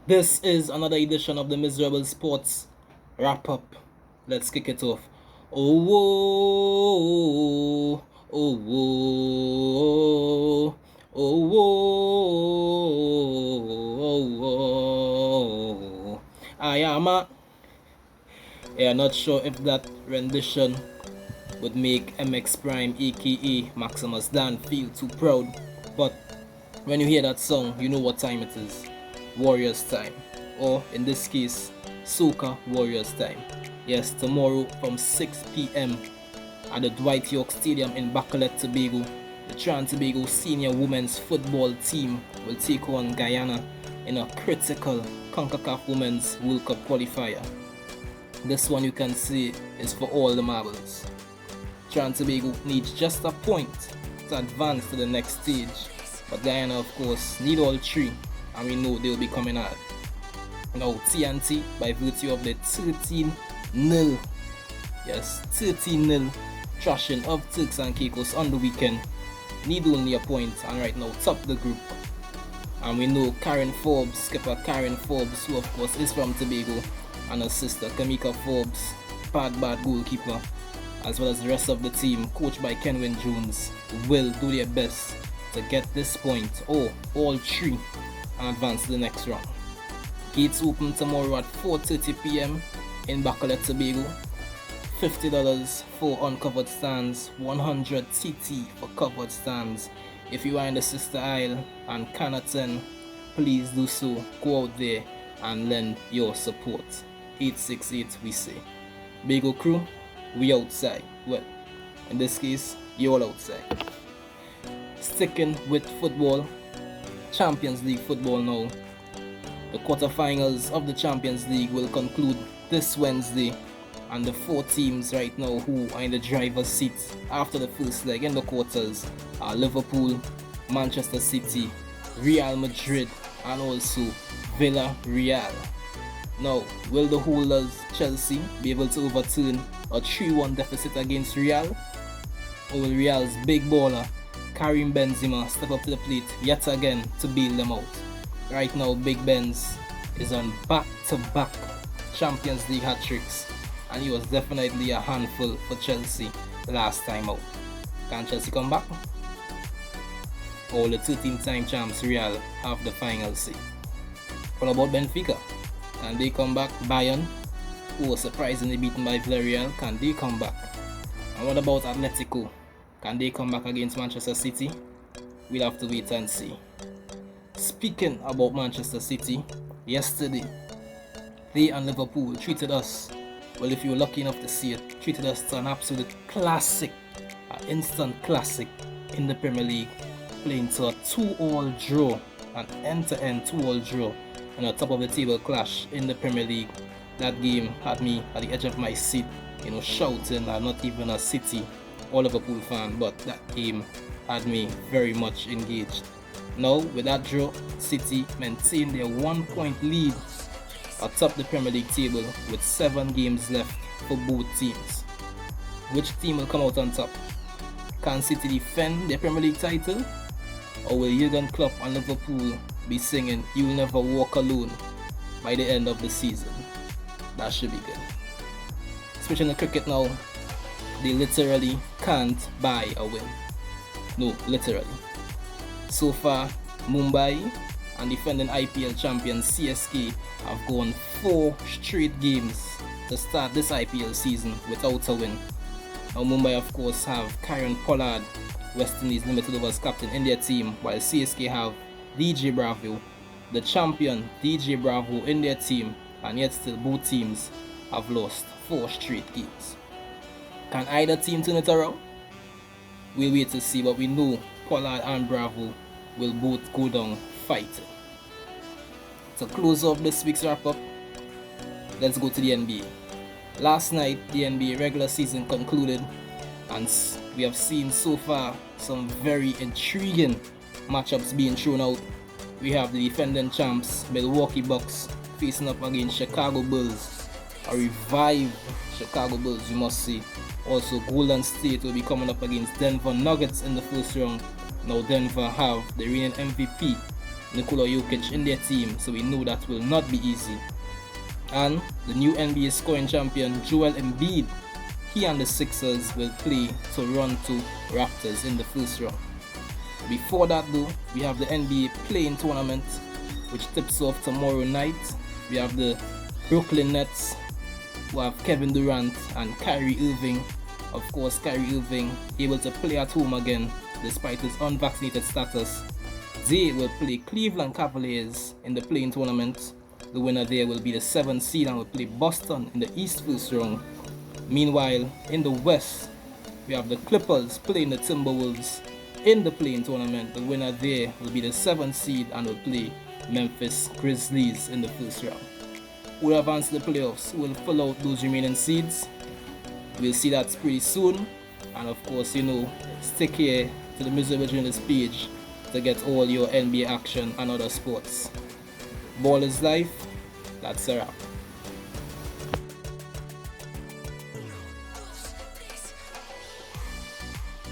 This is another edition of the Miserable Sports Wrap Up. Let's kick it off. Oh, whoa, oh, whoa, oh, whoa, oh, whoa. I am a. Yeah, not sure if that rendition would make MX Prime, aka Maximus Dan, feel too proud, but when you hear that song, you know what time it is. Warriors time. Or in this case, Soca Warriors time. Yes, tomorrow from 6 p.m. at the Dwight York Stadium in Bacolod, Tobago, the Tobago senior women's football team will take on Guyana in a critical CONCACAF Women's World Cup qualifier. This one you can see is for all the marbles. Tobago needs just a point to advance to the next stage. But Guyana, of course, need all three, and we know they'll be coming hard. Now, TNT, by virtue of the 13-0, yes, 13-0 thrashing of Turks and Caicos on the weekend, need only a point, and right now top the group. And we know Karen Forbes, skipper Karen Forbes, who of course is from Tobago, and her sister Kamika Forbes, bad goalkeeper, as well as the rest of the team, coached by Kenwin Jones, will do their best to get this point, or all three, and advance to the next round. Gates open tomorrow at 4:30 p.m. in Bacolod, Tobago. $50 for uncovered stands, 100 TT for covered stands. If you are in the Sister Isle and cannot attend, please do so. Go out there and lend your support. 868 we say. Bago crew, we outside. Well, in this case, you all outside. Sticking with football, Champions League football now. The quarterfinals of the Champions League will conclude this Wednesday, and the four teams right now who are in the driver's seat after the first leg in the quarters are Liverpool, Manchester City, Real Madrid, and also Villarreal. Now, will the holders Chelsea be able to overturn a 3-1 deficit against Real? Or will Real's big baller Karim Benzema step up to the plate yet again to bail them out? Right now, Big Benz is on back-to-back Champions League hat-tricks, and he was definitely a handful for Chelsea last time out. Can Chelsea come back? Or the 13-time champs Real have the final say? What about Benfica? Can they come back? Bayern, who was surprisingly beaten by Villarreal, can they come back? And what about Atletico? Can they come back against Manchester City? We'll have to wait and see. Speaking about Manchester City, yesterday, they and Liverpool treated us, well, if you were lucky enough to see it, treated us to an absolute classic, an instant classic in the Premier League, playing to a 2-all draw, an end-to-end 2-all draw, and a top-of-the-table clash in the Premier League. That game had me at the edge of my seat, shouting. I'm not even a City or Liverpool fan, but that game had me very much engaged. Now, with that draw, City maintained their 1-point lead atop the Premier League table with 7 games left for both teams. Which team will come out on top? Can City defend their Premier League title? Or will Jurgen Klopp and Liverpool be singing "You'll Never Walk Alone" by the end of the season? That should be good. Switching to cricket now, they literally can't buy a win. No, literally. So far, Mumbai and defending IPL champions CSK have gone 4 straight games to start this IPL season without a win. Now Mumbai of course have Kieron Pollard, West Indies Limited overs captain in their team, while CSK have DJ Bravo, the champion DJ Bravo in their team, and yet still both teams have lost 4 straight games. Can either team turn it around? We'll wait to see, but we know Pollard and Bravo will both go down fighting. To close off this week's wrap-up, let's go to the NBA. Last night, the NBA regular season concluded, and we have seen so far some very intriguing matchups being thrown out. We have the defending champs Milwaukee Bucks facing up against Chicago Bulls, a revived Chicago Bulls, you must say. Also, Golden State will be coming up against Denver Nuggets in the first round. Now Denver have the reigning MVP Nikola Jokic in their team, so we know that will not be easy. And the new NBA scoring champion Joel Embiid, he and the Sixers will play Toronto Raptors in the first round. Before that though, we have the NBA play-in tournament, which tips off tomorrow night. We have the Brooklyn Nets, who have Kevin Durant and Kyrie Irving. Of course, Kyrie Irving able to play at home again despite his unvaccinated status. They will play Cleveland Cavaliers in the play-in tournament. The winner there will be the 7th seed and will play Boston in the East first round. Meanwhile, in the West, we have the Clippers playing the Timberwolves in the play-in tournament. The winner there will be the 7th seed and will play Memphis Grizzlies in the first round. Who will advance to the playoffs? Who will fill out those remaining seeds? We'll see that pretty soon. And of course, stick here to the Miserable Journalist page to get all your NBA action and other sports. Ball is life. That's a wrap.